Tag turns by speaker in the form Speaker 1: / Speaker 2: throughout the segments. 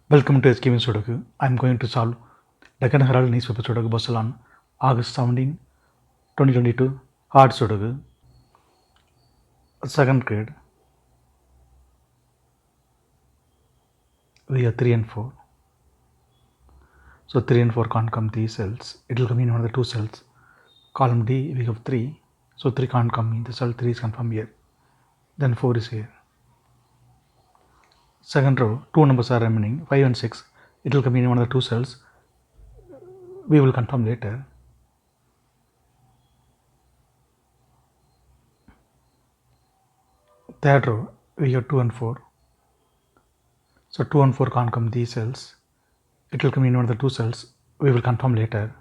Speaker 1: Welcome to SkVm Sudoku. I am going to solve Deccan Herald newspaper Sudoku puzzle on August 17, 2022. Hard Sudoku. Second grade. We have 3 and 4. So 3 and 4 can't come these cells. It will come in one of the two cells. Column D, we have 3. So 3 can't come in the cell. 3 is confirmed here. Then 4 is here. Second row, two numbers are remaining, 5 and 6. It will come in one of the two cells. We will confirm later. Third row, we have 2 and 4. So 2 and 4 can't come these cells. It will come in one of the two cells. We will confirm later.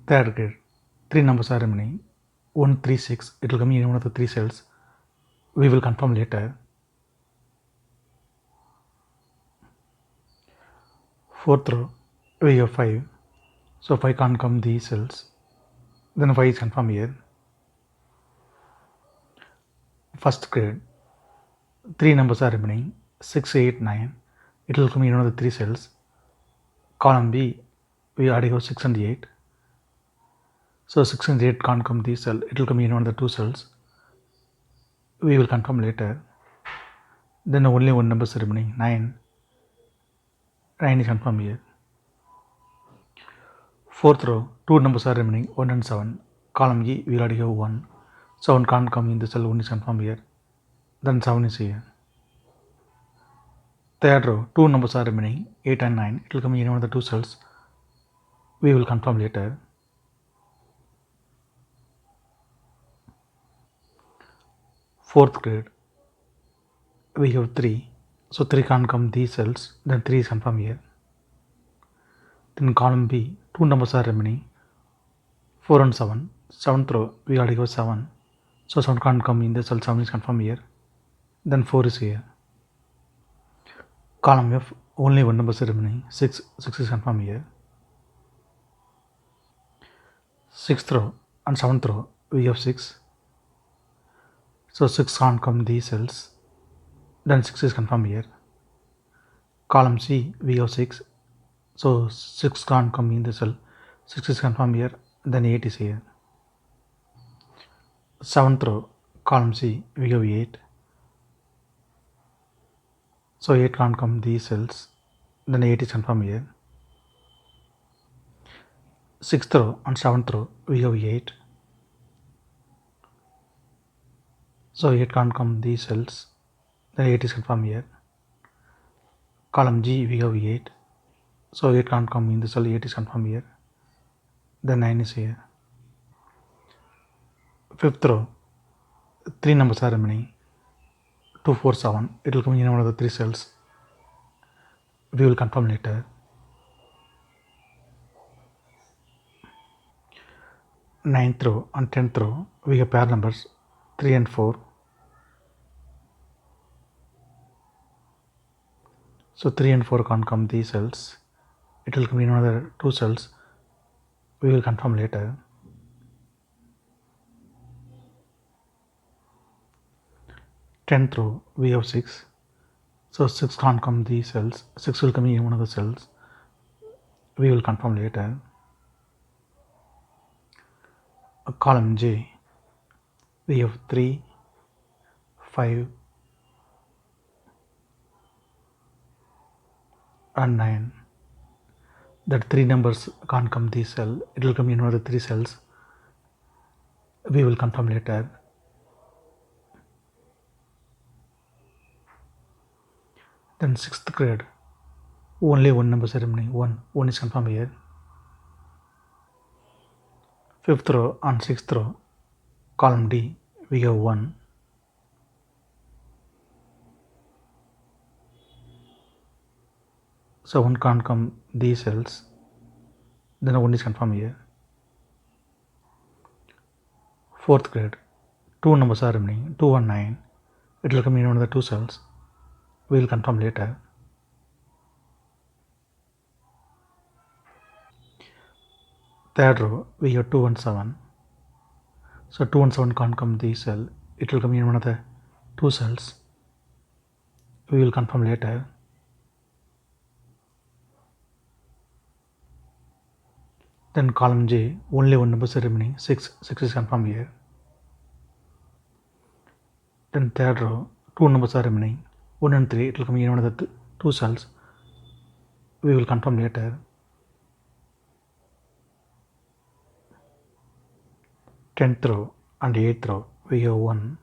Speaker 1: Third grade, 3 numbers are remaining, 1, 3, 6. It will come in one of the three cells. We will confirm later. Fourth row, we have 5. So 5 can't come these cells. Then 5 is confirmed here. First grade, 3 numbers are remaining, 6, 8, 9. It will come in one of the three cells. Column B, we already have 6 and 8. So 6 and 8 can't come this cell. It will come in one of the two cells. We will confirm later. Then only one number is remaining, 9. 9 is confirmed here. Fourth row, two numbers are remaining, 1 and 7. Column E, we already have 1. 7 can't come in the cell, 1 is confirmed here. Then 7 is here. Third row, two numbers are remaining, 8 and 9. It will come in one of the two cells. We will confirm later. Fourth grade, we have 3. So 3 can't come these cells. Then 3 is confirmed here. Then column B, two numbers are remaining, 4 and 7. Seventh row, we already have 7. So 7 can't come in the cell, 7 is confirmed here. Then 4 is here. Column F, only one number is remaining, 6. 6 is confirmed here. Sixth row and seventh row, we have 6. So 6 can't come these cells. Then 6 is confirmed here. Column C, we have 6. So 6 can't come in the cell. 6 is confirmed here. Then 8 is here. Seventh row, column C, we have 8. So 8 can't come these cells. Then 8 is confirmed here. Sixth row and seventh row, we have 8. So 8 can't come these cells. Then 8 is confirmed here. Column G, we have 8. So 8 can't come in the cell, 8 is confirmed here. Then 9 is here. Fifth row, 3 numbers are remaining, 2, 4, 7. It will come in one of the three cells. We will confirm later. Ninth row and 10th row, we have pair numbers 3 and 4. So 3 and 4 can't come these cells. It will come in another two cells. We will confirm later. 10th row, we have 6. So 6 can't come these cells. 6 will come in one of the cells. We will confirm later. Column J, we have 3, 5 and 9. That 3 numbers can't come this cell. It will come in one of the three cells. We will confirm later. Then 6th grade, only one number is remaining, 1. 1 is confirmed here. 5th row and 6th row, column D, we have 1. So 1 can't come these cells. Then 1 is confirmed here. 4th grade, 2 numbers are remaining, 2 and 9. It will come in one of the two cells. We will confirm later. Third row, we have 2 and 7. So 2 and 7 can't come this cell. it will come in one of the two cells. We will confirm later. Then column J, only one number is remaining, 6 is confirmed here. Then third row, two numbers are remaining, 1 and 3, it will come in one of the two cells. We will confirm later. 10th row and 8th row, we have 1.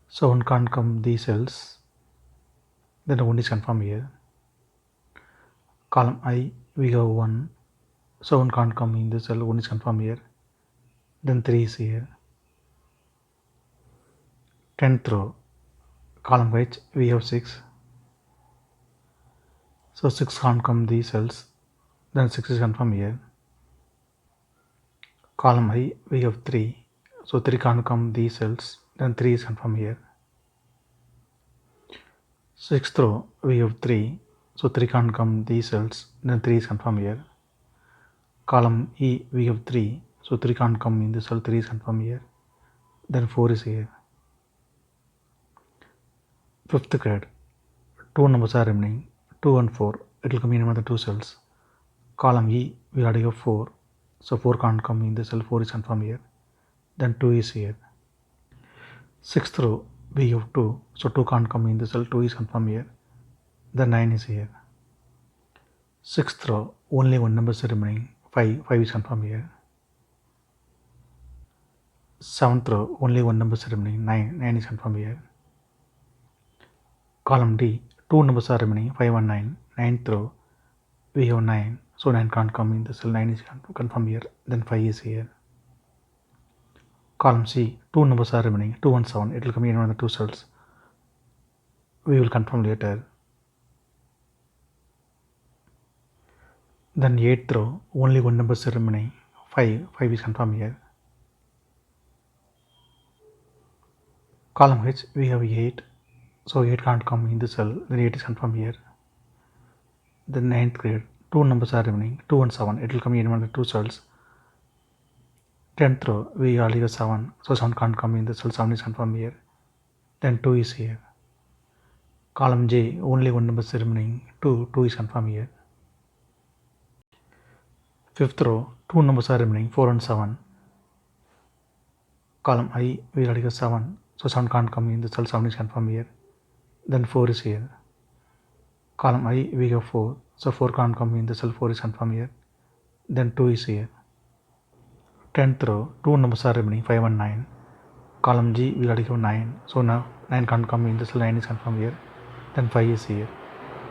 Speaker 1: So 1 can't come these cells. Then 1 is confirmed here. Column I, we have 1. So 1 can't come in this cell, 1 is confirmed here. Then 3 is here. 10th row, column H, we have 6. So 6 can't come these cells. Then 6 is confirmed here. Column I, we have 3. So 3 can't come these cells. Then 3 is confirmed here. 6th row, we have 3. So 3 can't come these cells. Then 3 is confirmed here. Column E, we have 3. So 3 can't come in this cell. 3 is confirmed here. Then 4 is here. 5th grade, two numbers are remaining, 2 and 4. It will come in one of the two cells. Column E, we already have 4. So 4 can't come in the cell, 4 is confirmed here. Then 2 is here. 6th row, we have 2. So 2 can't come in the cell, 2 is confirmed here. Then 9 is here. 6th row, only one number is remaining, 5 is confirmed here. 7th row, only one number is remaining, 9 is confirmed here. Column D, two numbers are remaining, 5 and 9. 9th row, we have 9. So 9 can't come in the cell, 9 is confirmed here. Then 5 is here. Column C, two numbers are remaining, 2 and 7. It will come in one of the two cells. We will confirm later. Then 8th row, only one number is remaining, 5 is confirmed here. Column H, we have 8. So 8 can't come in the cell, then 8 is confirmed here. Then 9th grade, two numbers are remaining, 2 and 7. It will come in one of the two cells. 10th row, we already have 7. So 7 can't come in the cell, 7 is confirmed here. Then 2 is here. Column J, only one number is remaining, 2 is confirmed here. 5th row, two numbers are remaining, 4 and 7. Column I, we already have 7. So 7 can't come in the cell, 7 is confirmed here. Then 4 is here. Column I, we have 4. So 4 can't come in the cell, 4 is confirmed here. Then 2 is here. 10th row, two numbers are remaining, 5 and 9. Column G, we already have 9. So now 9 can't come in the cell, 9 is confirmed here. Then 5 is here.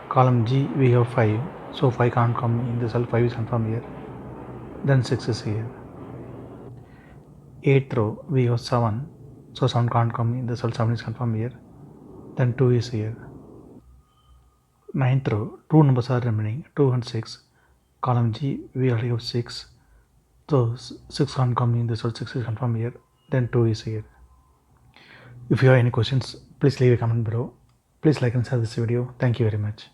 Speaker 1: Column G, we have 5. So 5 can't come in the cell, 5 is confirmed here. Then 6 is here. 8th row, we have 7. So 7 can't come in the cell, 7 is confirmed here. Then 2 is here. 9th row, two numbers are remaining, 2 and 6. Column G, we already have 6. So 6 can't come in the cell, 6 is confirmed here. Then 2 is here. If you have any questions, please leave a comment below. Please like and share this video. Thank you very much.